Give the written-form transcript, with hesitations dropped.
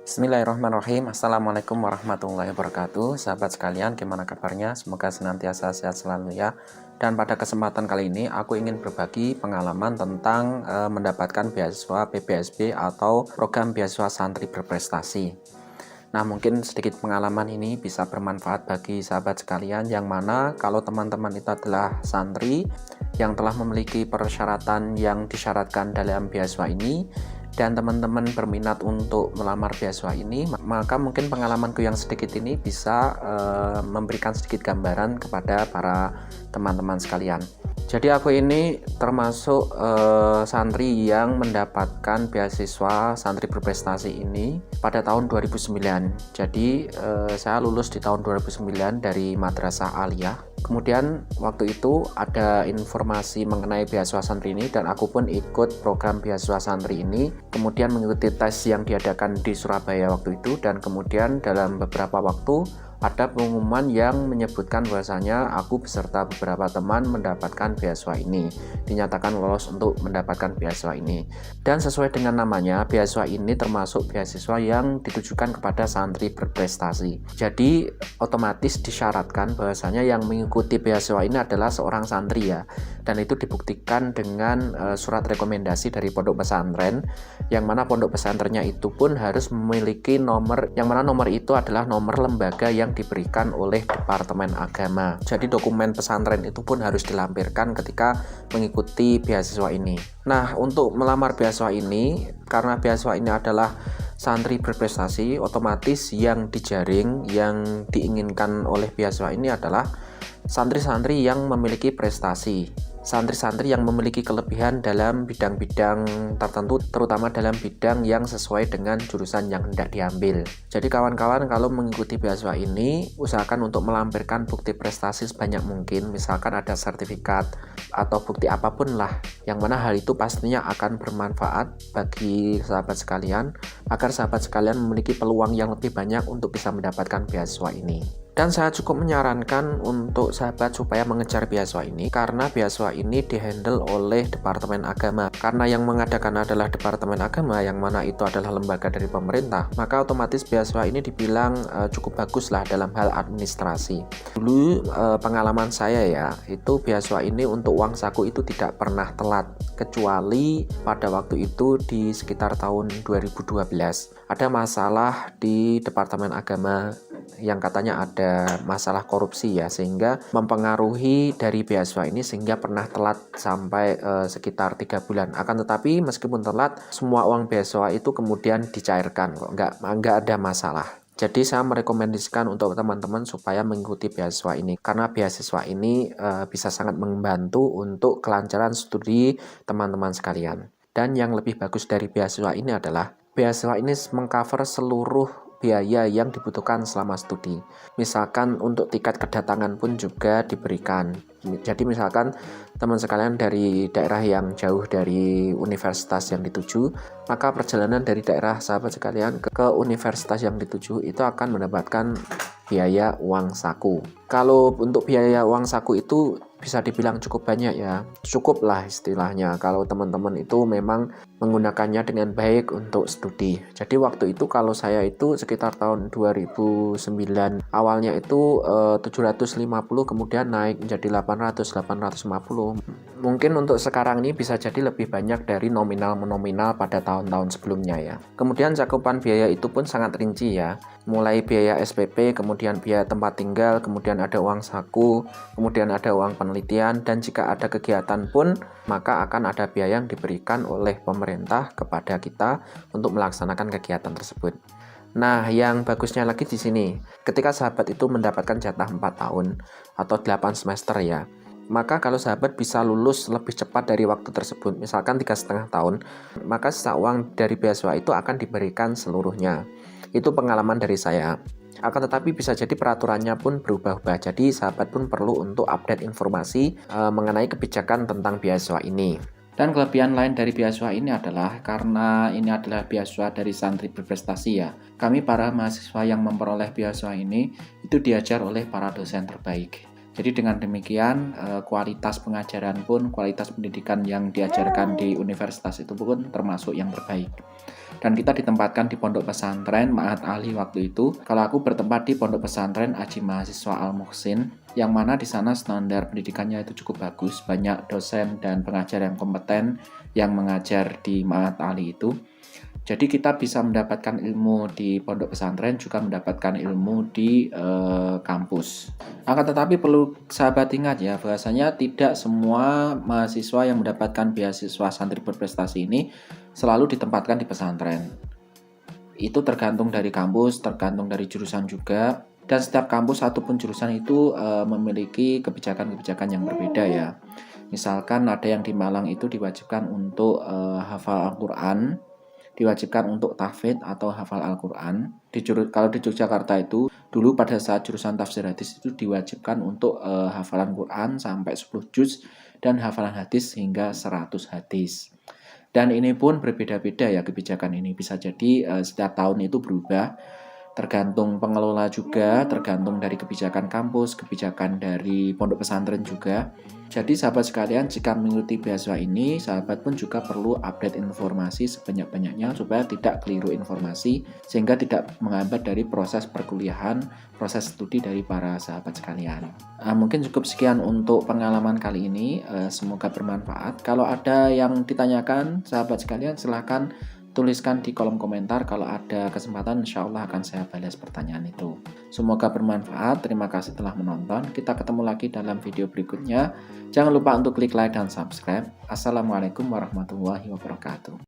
Bismillahirrahmanirrahim. Assalamualaikum warahmatullahi wabarakatuh. Sahabat sekalian, gimana kabarnya? Semoga senantiasa sehat selalu ya. Dan pada kesempatan kali ini aku ingin berbagi pengalaman tentang mendapatkan beasiswa PBSB atau program beasiswa santri berprestasi. Nah, mungkin sedikit pengalaman ini bisa bermanfaat bagi sahabat sekalian, yang mana kalau teman-teman itu adalah santri yang telah memiliki persyaratan yang disyaratkan dalam beasiswa ini dan teman-teman berminat untuk melamar beasiswa ini, maka mungkin pengalamanku yang sedikit ini bisa memberikan sedikit gambaran kepada para teman-teman sekalian. Jadi aku ini termasuk santri yang mendapatkan beasiswa santri berprestasi ini pada tahun 2009. Jadi saya lulus di tahun 2009 dari Madrasah Aliyah. Kemudian waktu itu ada informasi mengenai beasiswa santri ini dan aku pun ikut program beasiswa santri ini. Kemudian mengikuti tes yang diadakan di Surabaya waktu itu, dan kemudian dalam beberapa waktu ada pengumuman yang menyebutkan bahwasanya aku beserta beberapa teman mendapatkan beasiswa ini, dinyatakan lolos untuk mendapatkan beasiswa ini. Dan sesuai dengan namanya, beasiswa ini termasuk beasiswa yang ditujukan kepada santri berprestasi. Jadi otomatis disyaratkan bahwasanya yang mengikuti beasiswa ini adalah seorang santri ya, dan itu dibuktikan dengan surat rekomendasi dari pondok pesantren, yang mana pondok pesantrennya itu pun harus memiliki nomor, yang mana nomor itu adalah nomor lembaga yang diberikan oleh Departemen Agama. Jadi dokumen pesantren itu pun harus dilampirkan ketika mengikuti beasiswa ini. Nah, untuk melamar beasiswa ini, karena beasiswa ini adalah santri berprestasi, otomatis yang dijaring, yang diinginkan oleh beasiswa ini adalah santri-santri yang memiliki prestasi, santri-santri yang memiliki kelebihan dalam bidang-bidang tertentu, terutama dalam bidang yang sesuai dengan jurusan yang hendak diambil. Jadi kawan-kawan, kalau mengikuti beasiswa ini, usahakan untuk melampirkan bukti prestasi sebanyak mungkin, misalkan ada sertifikat atau bukti apapun lah, yang mana hal itu pastinya akan bermanfaat bagi sahabat sekalian, agar sahabat sekalian memiliki peluang yang lebih banyak untuk bisa mendapatkan beasiswa ini. Dan saya cukup menyarankan untuk sahabat supaya mengejar beasiswa ini, karena beasiswa ini dihandle oleh Departemen Agama. Karena yang mengadakan adalah Departemen Agama, yang mana itu adalah lembaga dari pemerintah, maka otomatis beasiswa ini dibilang cukup bagus lah dalam hal administrasi. Dulu pengalaman saya ya, itu beasiswa ini untuk uang saku itu tidak pernah telat, kecuali pada waktu itu di sekitar tahun 2012 ada masalah di Departemen Agama yang katanya ada masalah korupsi ya, sehingga mempengaruhi dari beasiswa ini, sehingga pernah telat sampai sekitar 3 bulan. Akan tetapi meskipun telat, semua uang beasiswa itu kemudian dicairkan kok, nggak ada masalah. Jadi saya merekomendasikan untuk teman-teman supaya mengikuti beasiswa ini, karena beasiswa ini bisa sangat membantu untuk kelancaran studi teman-teman sekalian. Dan yang lebih bagus dari beasiswa ini adalah beasiswa ini mengcover seluruh biaya yang dibutuhkan selama studi. Misalkan untuk tiket kedatangan pun juga diberikan. Jadi misalkan teman sekalian dari daerah yang jauh dari universitas yang dituju, maka perjalanan dari daerah sahabat sekalian ke universitas yang dituju itu akan mendapatkan biaya uang saku. Kalau untuk biaya uang saku itu bisa dibilang cukup banyak ya, cukup lah istilahnya kalau teman-teman itu memang menggunakannya dengan baik untuk studi. Jadi waktu itu kalau saya itu sekitar tahun 2009, awalnya itu 750, kemudian naik menjadi 850. Mungkin untuk sekarang ini bisa jadi lebih banyak dari nominal pada tahun-tahun sebelumnya ya. Kemudian cakupan biaya itu pun sangat rinci ya, mulai biaya SPP, kemudian biaya tempat tinggal, kemudian ada uang saku, kemudian ada uang penelitian, dan jika ada kegiatan pun maka akan ada biaya yang diberikan oleh pemerintah kepada kita untuk melaksanakan kegiatan tersebut. Nah, yang bagusnya lagi di sini, ketika sahabat itu mendapatkan jatah 4 tahun atau 8 semester ya, maka kalau sahabat bisa lulus lebih cepat dari waktu tersebut, misalkan 3,5 tahun, maka sisa uang dari beasiswa itu akan diberikan seluruhnya. Itu pengalaman dari saya. Akan tetapi bisa jadi peraturannya pun berubah-ubah. Jadi sahabat pun perlu untuk update informasi mengenai kebijakan tentang beasiswa ini. Dan kelebihan lain dari beasiswa ini adalah karena ini adalah beasiswa dari santri berprestasi ya. Kami para mahasiswa yang memperoleh beasiswa ini itu diajar oleh para dosen terbaik. Jadi dengan demikian kualitas pengajaran pun, kualitas pendidikan yang diajarkan di universitas itu pun termasuk yang terbaik. dan kita ditempatkan di pondok pesantren Ma'had Ali waktu itu. Kalau aku bertempat di pondok pesantren Aji Mahasiswa Al Muhsin, yang mana di sana standar pendidikannya itu cukup bagus, banyak dosen dan pengajar yang kompeten yang mengajar di Ma'had Ali itu. Jadi kita bisa mendapatkan ilmu di pondok pesantren, juga mendapatkan ilmu di kampus. Akan tetapi perlu sahabat ingat ya, bahwasanya tidak semua mahasiswa yang mendapatkan beasiswa santri berprestasi ini selalu ditempatkan di pesantren. Itu tergantung dari kampus, tergantung dari jurusan juga. Dan setiap kampus ataupun jurusan itu memiliki kebijakan-kebijakan yang berbeda ya. Misalkan ada yang di Malang itu diwajibkan untuk hafal Al-Quran, diwajibkan untuk tahfidz atau hafal Al-Quran. Kalau di Yogyakarta itu, dulu pada saat jurusan tafsir hadis itu diwajibkan untuk hafalan Quran sampai 10 juz dan hafalan hadis hingga 100 hadis. Dan ini pun berbeda-beda ya kebijakan ini. Bisa jadi setiap tahun itu berubah, tergantung pengelola juga, tergantung dari kebijakan kampus, kebijakan dari pondok pesantren juga. Jadi sahabat sekalian, jika mengikuti beasiswa ini, sahabat pun juga perlu update informasi sebanyak-banyaknya supaya tidak keliru informasi, sehingga tidak menghambat dari proses perkuliahan, proses studi dari para sahabat sekalian. Mungkin cukup sekian untuk pengalaman kali ini, semoga bermanfaat. Kalau ada yang ditanyakan, sahabat sekalian silahkan tuliskan di kolom komentar. Kalau ada kesempatan insya Allah akan saya balas pertanyaan itu. Semoga bermanfaat. Terima kasih telah menonton. Kita ketemu lagi dalam video berikutnya. Jangan lupa untuk klik like dan subscribe. Assalamualaikum warahmatullahi wabarakatuh.